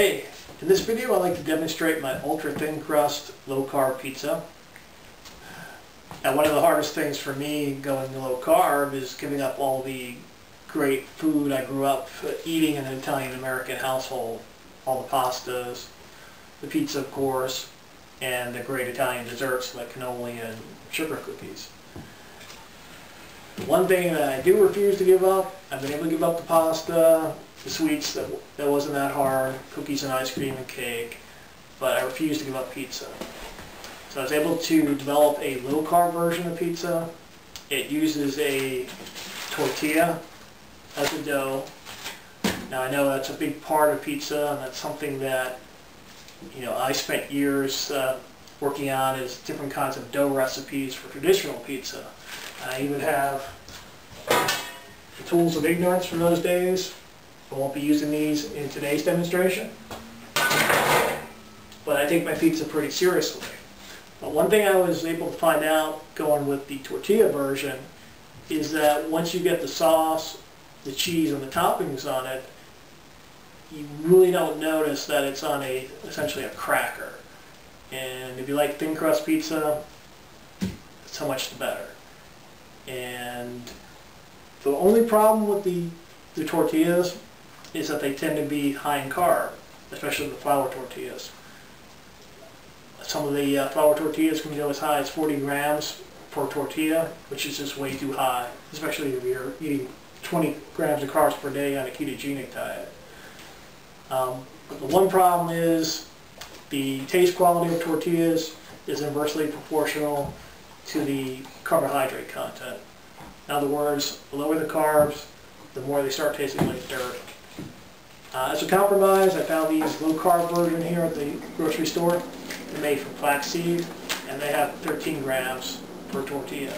Hey, in this video I'd like to demonstrate my ultra thin crust low carb pizza. Now one of the hardest things for me going low carb is giving up all the great food I grew up eating in an Italian American household. All the pastas, the pizza of course, and the great Italian desserts like cannoli and sugar cookies. One thing that I do refuse to give up, I've been able to give up the pasta, the sweets, that wasn't that hard, cookies and ice cream and cake, but I refuse to give up pizza. So I was able to develop a low-carb version of pizza. It uses a tortilla as a dough. Now I know that's a big part of pizza, and that's something that I spent years working on, is different kinds of dough recipes for traditional pizza. I even have the tools of ignorance from those days. I won't be using these in today's demonstration, but I take my pizza pretty seriously. But one thing I was able to find out going with the tortilla version is that once you get the sauce, the cheese, and the toppings on it, you really don't notice that it's on essentially a cracker. And if you like thin crust pizza, so much the better. And the only problem with the tortillas is that they tend to be high in carb, especially the flour tortillas. Some of the flour tortillas can go as high as 40 grams per tortilla, which is just way too high, especially if you're eating 20 grams of carbs per day on a ketogenic diet. But the one problem is the taste quality of tortillas is inversely proportional to the carbohydrate content. In other words, the lower the carbs, the more they start tasting like dirt. As a compromise, I found these low-carb version here at the grocery store. They're made from flaxseed, and they have 13 grams per tortilla.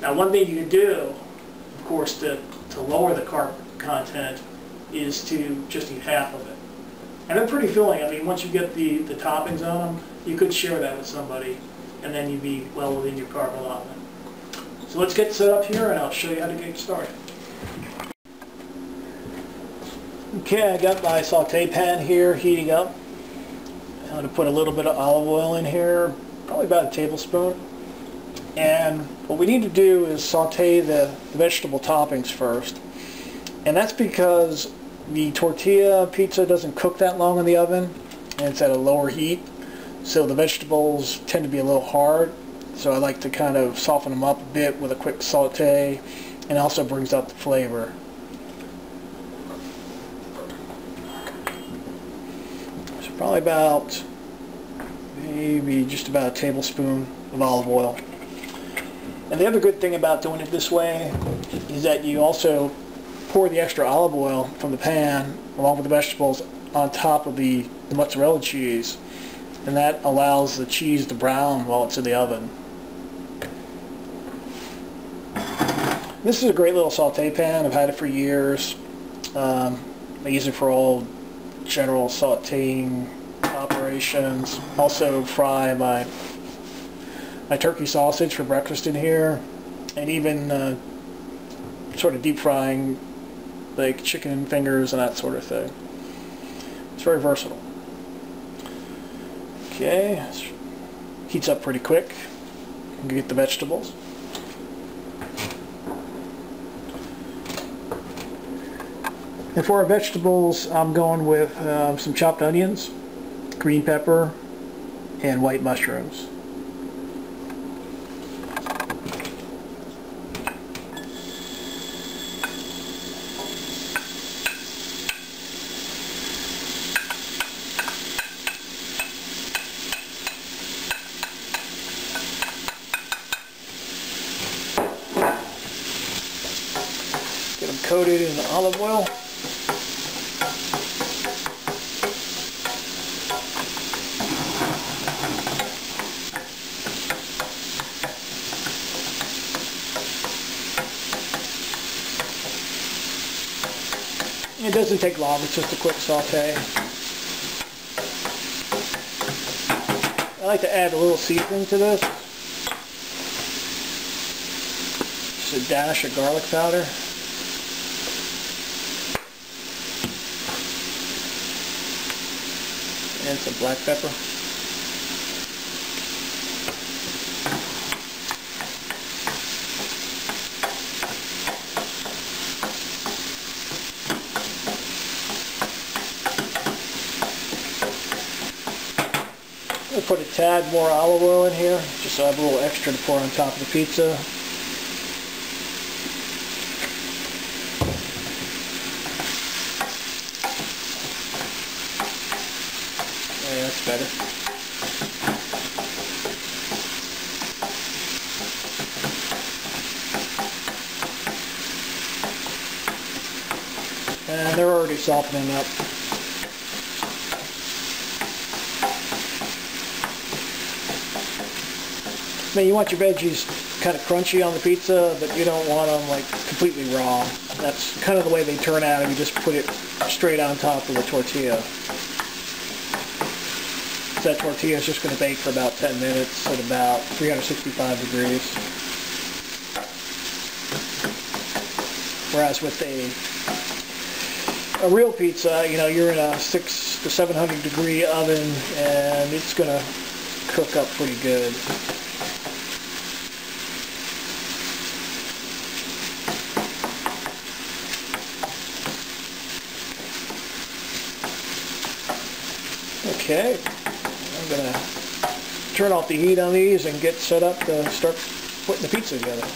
Now, one thing you can do, of course, to lower the carb content is to just eat half of it. And they're pretty filling. I mean, once you get the toppings on them, you could share that with somebody, and then you'd be well within your carb allotment. So let's get set up here, and I'll show you how to get started. Okay, I got my saute pan here heating up. I'm going to put a little bit of olive oil in here, probably about a tablespoon. And what we need to do is saute the vegetable toppings first. And that's because the tortilla pizza doesn't cook that long in the oven, and it's at a lower heat. So the vegetables tend to be a little hard. So I like to kind of soften them up a bit with a quick saute, and also brings out the flavor. So probably about, maybe just about a tablespoon of olive oil. And the other good thing about doing it this way is that you also pour the extra olive oil from the pan along with the vegetables on top of the mozzarella cheese, and that allows the cheese to brown while it's in the oven. This is a great little saute pan. I've had it for years. I use it for all general sauteing operations. Also fry my turkey sausage for breakfast in here, and even sort of deep frying like chicken fingers and that sort of thing. It's very versatile. Okay, heats up pretty quick. You can get the vegetables. And for our vegetables, I'm going with some chopped onions, green pepper, and white mushrooms. Get them coated in olive oil. It doesn't take long, it's just a quick saute. I like to add a little seasoning to this. Just a dash of garlic powder. and some black pepper. I'll put a tad more olive oil in here, just so I have a little extra to pour on top of the pizza. Yeah, that's better. And they're already softening up. I mean, you want your veggies kind of crunchy on the pizza, but you don't want them like completely raw. That's kind of the way they turn out if you just put it straight on top of the tortilla. So that tortilla is just going to bake for about 10 minutes at about 365 degrees. Whereas with a real pizza, you know, you're in a 600 to 700 degree oven and it's going to cook up pretty good. Okay, I'm going to turn off the heat on these and get set up to start putting the pizza together.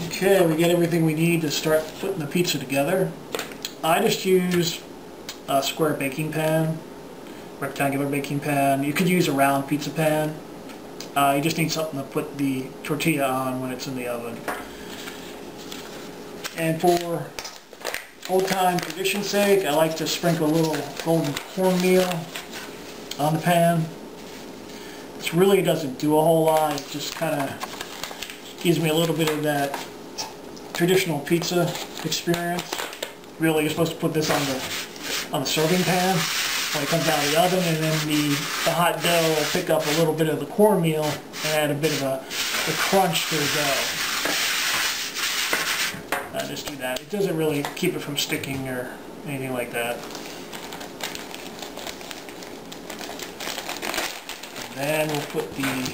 Okay, we get everything we need to start putting the pizza together. I just use a square baking pan, rectangular baking pan. You could use a round pizza pan. You just need something to put the tortilla on when it's in the oven. And for old-time tradition's sake, I like to sprinkle a little golden cornmeal on the pan. This really doesn't do a whole lot. It just kind of gives me a little bit of that traditional pizza experience. Really, you're supposed to put this on the serving pan when it comes out of the oven, and then the hot dough will pick up a little bit of the cornmeal and add a bit of a crunch to the dough. Just do that. It doesn't really keep it from sticking or anything like that. And then we'll put the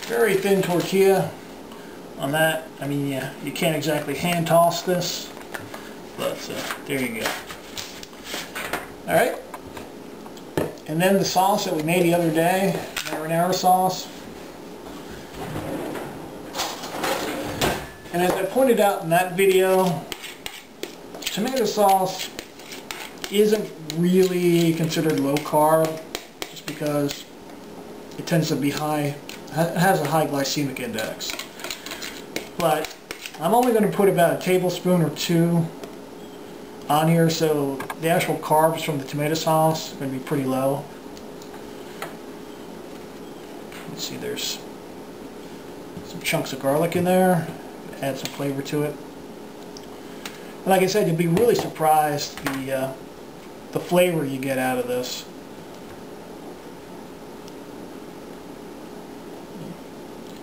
very thin tortilla on that. I mean, you can't exactly hand toss this, but there you go. Alright. And then the sauce that we made the other day, marinara sauce. And as I pointed out in that video, tomato sauce isn't really considered low carb just because it tends to be high, it has a high glycemic index. But I'm only going to put about a tablespoon or two on here, so the actual carbs from the tomato sauce are going to be pretty low. Let's see, there's some chunks of garlic in there. Add some flavor to it. And like I said, you'll be really surprised the flavor you get out of this.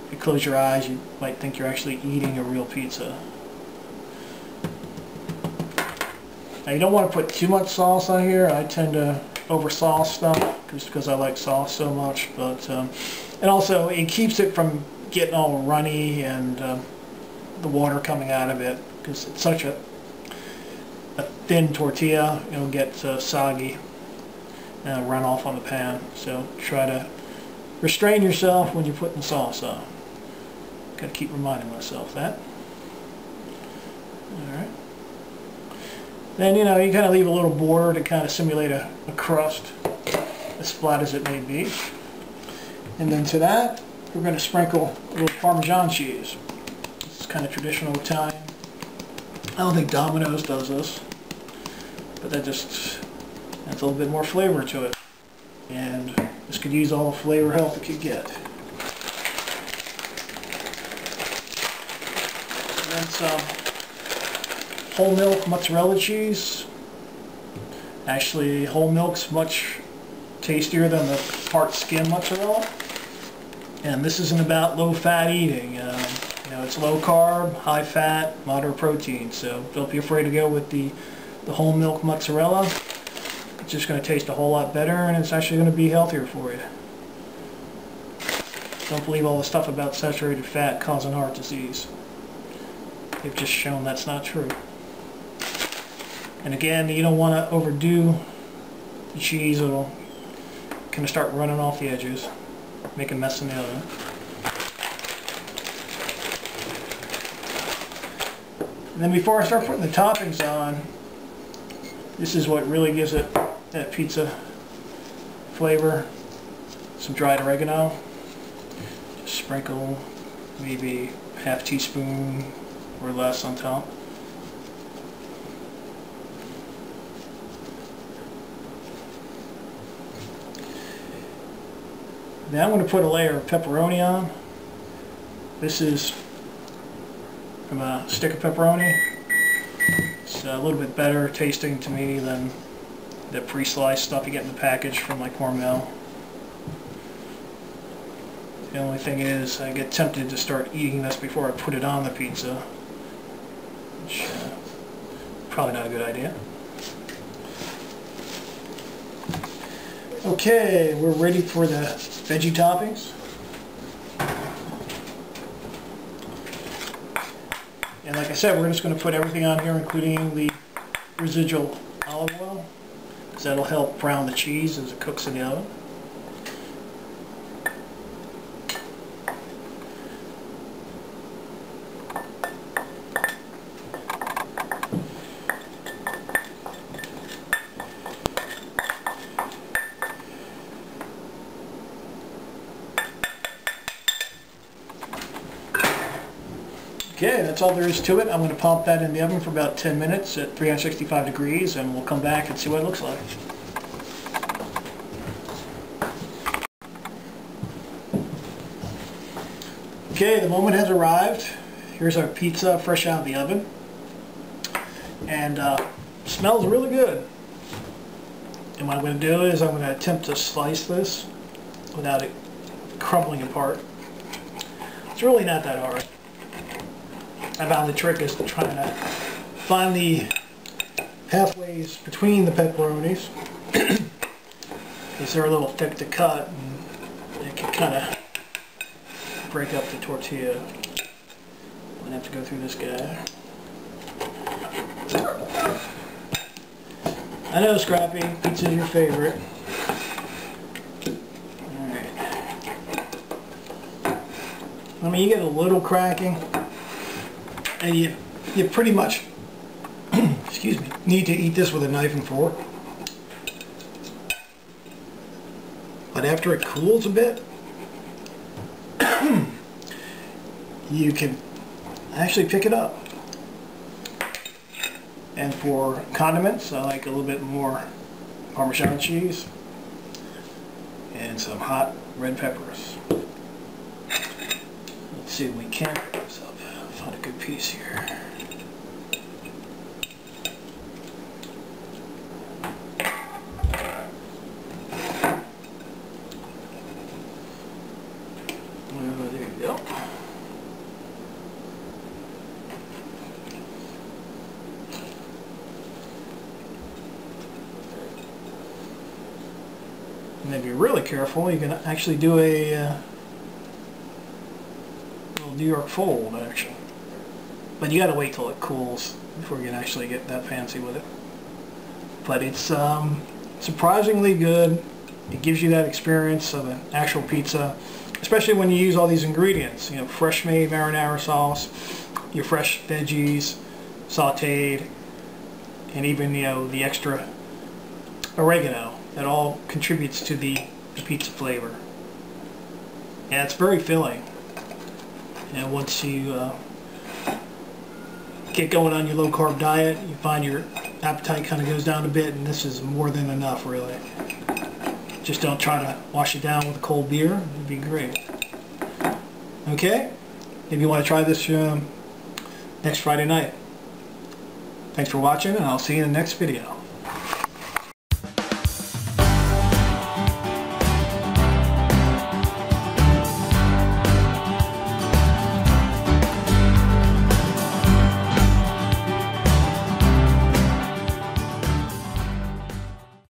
If you close your eyes, you might think you're actually eating a real pizza. Now you don't want to put too much sauce on here. I tend to over sauce stuff just because I like sauce so much. But and also it keeps it from getting all runny and the water coming out of it, because it's such a thin tortilla, it'll get soggy and run off on the pan. So try to restrain yourself when you're putting sauce on. Got to keep reminding myself that. Alright. Then, you know, you kind of leave a little border to kind of simulate a crust, as flat as it may be. And then to that, we're going to sprinkle a little Parmesan cheese. Kind of traditional Italian. I don't think Domino's does this, but that just adds a little bit more flavor to it. And this could use all the flavor help it could get. And then some whole milk mozzarella cheese. Actually, whole milk's much tastier than the part skim mozzarella. And this isn't about low-fat eating. You know, It's low carb, high fat, moderate protein. So don't be afraid to go with the whole milk mozzarella. It's just going to taste a whole lot better, and it's actually going to be healthier for you. Don't believe all the stuff about saturated fat causing heart disease. They've just shown that's not true. And again, you don't want to overdo the cheese. It'll kind of start running off the edges, make a mess in the oven. And then before I start putting the toppings on, this is what really gives it that pizza flavor. Some dried oregano. Just sprinkle maybe half teaspoon or less on top. Now I'm going to put a layer of pepperoni on. This is from a stick of pepperoni. It's a little bit better tasting to me than the pre-sliced stuff you get in the package from like Hormel. The only thing is, I get tempted to start eating this before I put it on the pizza, which probably not a good idea. Okay, we're ready for the veggie toppings. And like I said, we're just going to put everything on here, including the residual olive oil, because that'll help brown the cheese as it cooks in the oven. Okay, that's all there is to it. I'm going to pop that in the oven for about 10 minutes at 365 degrees, and we'll come back and see what it looks like. Okay, the moment has arrived. Here's our pizza fresh out of the oven. And smells really good. And what I'm going to do is I'm going to attempt to slice this without it crumbling apart. It's really not that hard. I found the trick is trying to find the pathways between the pepperonis, because they're a little thick to cut, and it can kind of break up the tortilla. I'm going to have to go through this guy. I know, Scrappy, pizza's your favorite. Alright. I mean, you get a little cracking, and you pretty much excuse me, need to eat this with a knife and fork. But after it cools a bit, you can actually pick it up. And for condiments, I like a little bit more Parmesan cheese and some hot red peppers. Let's see if we can pick this up. Find a good piece here. There you go. And if you're really careful, you can actually do a little New York fold, actually. But you gotta wait till it cools before you can actually get that fancy with it. But it's surprisingly good. It gives you that experience of an actual pizza, especially when you use all these ingredients. You know, fresh made marinara sauce, your fresh veggies, sauteed, and even, you know, the extra oregano. That all contributes to the pizza flavor. And it's very filling. And once you get going on your low-carb diet, you find your appetite kind of goes down a bit, and this is more than enough, really. Just don't try to wash it down with a cold beer. It'd be great. Okay? If you want to try this next Friday night. Thanks for watching, and I'll see you in the next video.